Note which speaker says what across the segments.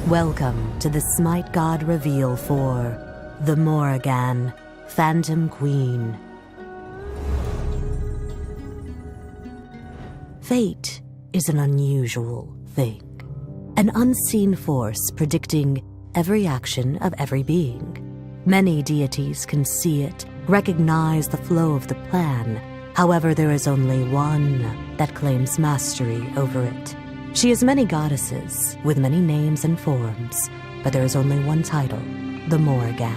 Speaker 1: Welcome to the Smite God reveal for the Morrigan, Phantom Queen. Fate is an unusual thing, an unseen force predicting every action of every being. Many deities can see it, recognize the flow of the plan. However, there is only one that claims mastery over it. She has many goddesses, with many names and forms, but there is only one title, the Morrigan.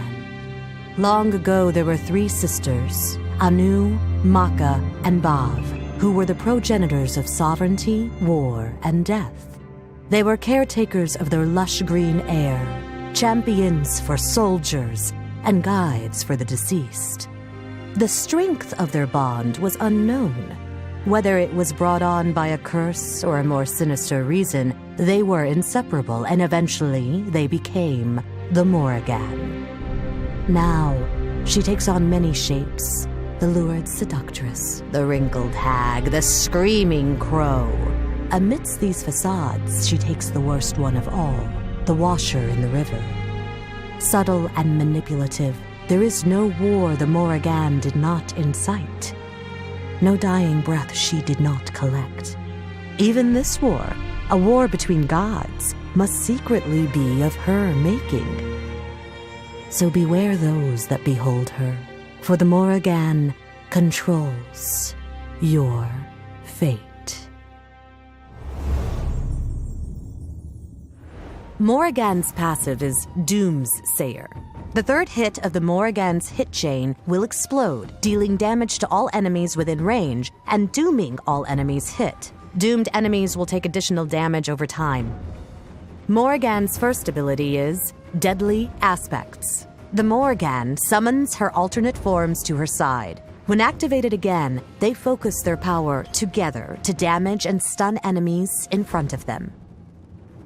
Speaker 1: Long ago, there were three sisters, Anu, Maka, and Bav, who were the progenitors of sovereignty, war, and death. They were caretakers of their lush green air, champions for soldiers, and guides for the deceased. The strength of their bond was unknown. Whether it was brought on by a curse or a more sinister reason, they were inseparable, and eventually they became the Morrigan. Now, she takes on many shapes: the lurid seductress, the wrinkled hag, the screaming crow. Amidst these facades, she takes the worst one of all, the washer in the river. Subtle and manipulative, there is no war the Morrigan did not incite. No dying breath she did not collect. Even this war, a war between gods, must secretly be of her making. So beware those that behold her, for the Morrigan controls your fate. Morrigan's passive is Doomsayer. The third hit of the Morrigan's hit chain will explode, dealing damage to all enemies within range and dooming all enemies hit. Doomed enemies will take additional damage over time. Morrigan's first ability is Deadly Aspects. The Morrigan summons her alternate forms to her side. When activated again, they focus their power together to damage and stun enemies in front of them.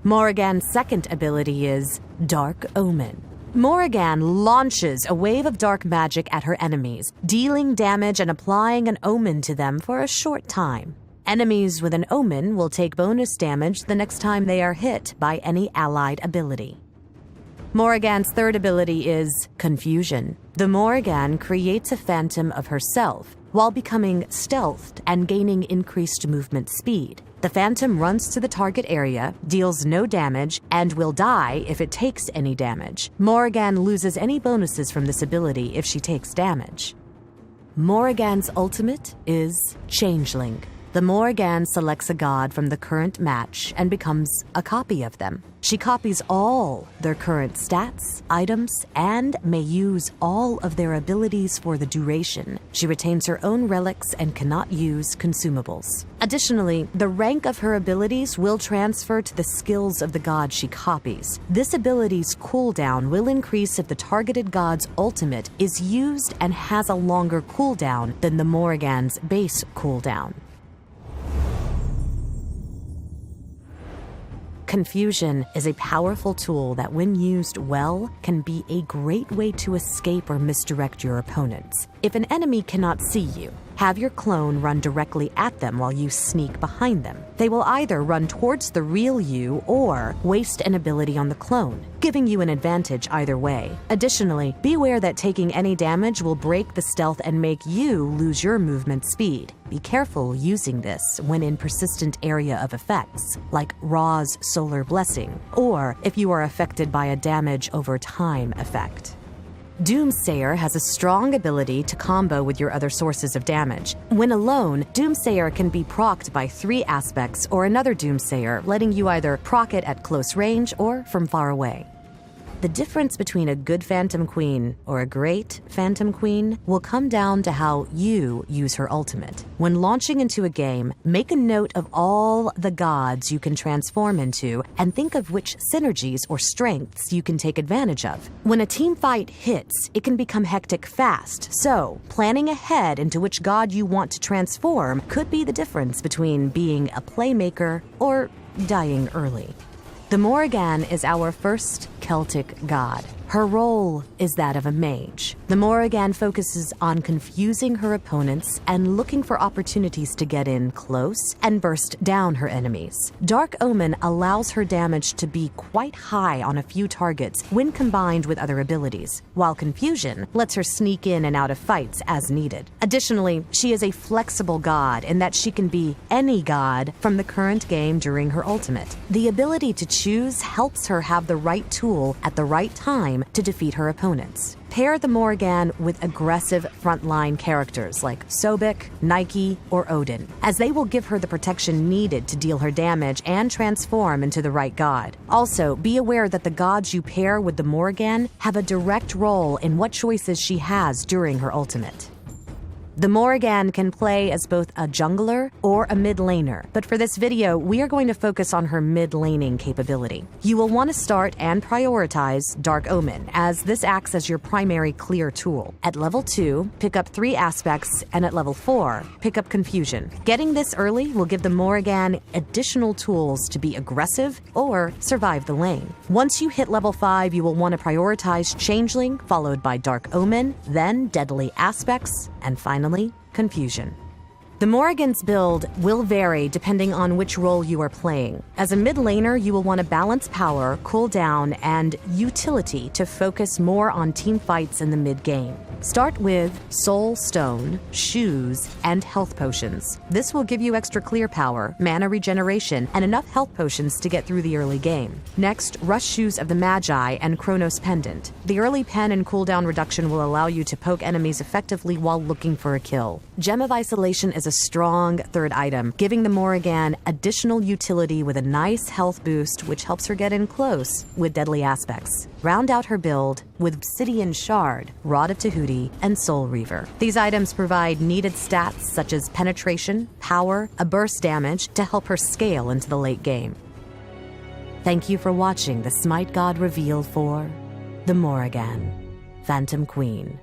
Speaker 1: Morrigan's second ability is Dark Omen. Morrigan launches a wave of dark magic at her enemies, dealing damage and applying an omen to them for a short time. Enemies with an omen will take bonus damage the next time they are hit by any allied ability. Morrigan's third ability is Confusion. The Morrigan creates a phantom of herself while becoming stealthed and gaining increased movement speed. The phantom runs to the target area, deals no damage, and will die if it takes any damage. Morrigan loses any bonuses from this ability if she takes damage. Morrigan's ultimate is Changeling. The Morrigan selects a god from the current match and becomes a copy of them. She copies all their current stats, items, and may use all of their abilities for the duration. She retains her own relics and cannot use consumables. Additionally, the rank of her abilities will transfer to the skills of the god she copies. This ability's cooldown will increase if the targeted god's ultimate is used and has a longer cooldown than the Morrigan's base cooldown. Confusion is a powerful tool that, when used well, can be a great way to escape or misdirect your opponents. If an enemy cannot see you, have your clone run directly at them while you sneak behind them. They will either run towards the real you or waste an ability on the clone, giving you an advantage either way. Additionally, be aware that taking any damage will break the stealth and make you lose your movement speed. Be careful using this when in persistent area of effects, like Ra's Solar Blessing, or if you are affected by a damage over time effect. Doomsayer has a strong ability to combo with your other sources of damage. When alone, Doomsayer can be procced by 3 aspects or another Doomsayer, letting you either proc it at close range or from far away. The difference between a good Phantom Queen or a great Phantom Queen will come down to how you use her ultimate. When launching into a game, make a note of all the gods you can transform into and think of which synergies or strengths you can take advantage of. When a team fight hits, it can become hectic fast, so planning ahead into which god you want to transform could be the difference between being a playmaker or dying early. The Morrigan is our first Celtic god. Her role is that of a mage. The Morrigan focuses on confusing her opponents and looking for opportunities to get in close and burst down her enemies. Dark Omen allows her damage to be quite high on a few targets when combined with other abilities, while Confusion lets her sneak in and out of fights as needed. Additionally, she is a flexible god in that she can be any god from the current game during her ultimate. The ability to choose helps her have the right tool at the right time to defeat her opponents. Pair the Morrigan with aggressive frontline characters like Sobek, Nike, or Odin, as they will give her the protection needed to deal her damage and transform into the right god. Also, be aware that the gods you pair with the Morrigan have a direct role in what choices she has during her ultimate. The Morrigan can play as both a jungler or a mid laner, but for this video, we are going to focus on her mid laning capability. You will want to start and prioritize Dark Omen, as this acts as your primary clear tool. At level 2, pick up 3 aspects, and at level 4, pick up Confusion. Getting this early will give the Morrigan additional tools to be aggressive or survive the lane. Once you hit level 5, you will want to prioritize Changeling, followed by Dark Omen, then Deadly Aspects, and finally, Confusion. The Morrigan's build will vary depending on which role you are playing. As a mid laner, you will want to balance power, cooldown, and utility to focus more on team fights in the mid game. Start with Soul Stone, Shoes, and Health Potions. This will give you extra clear power, mana regeneration, and enough health potions to get through the early game. Next, rush Shoes of the Magi and Chronos Pendant. The early pen and cooldown reduction will allow you to poke enemies effectively while looking for a kill. Gem of Isolation is a strong third item, giving the Morrigan additional utility with a nice health boost, which helps her get in close with Deadly Aspects. Round out her build with Obsidian Shard, Rod of Tahuti, and Soul Reaver. These items provide needed stats such as penetration, power, a burst damage to help her scale into the late game. Thank you for watching the Smite God reveal for the Morrigan, Phantom Queen.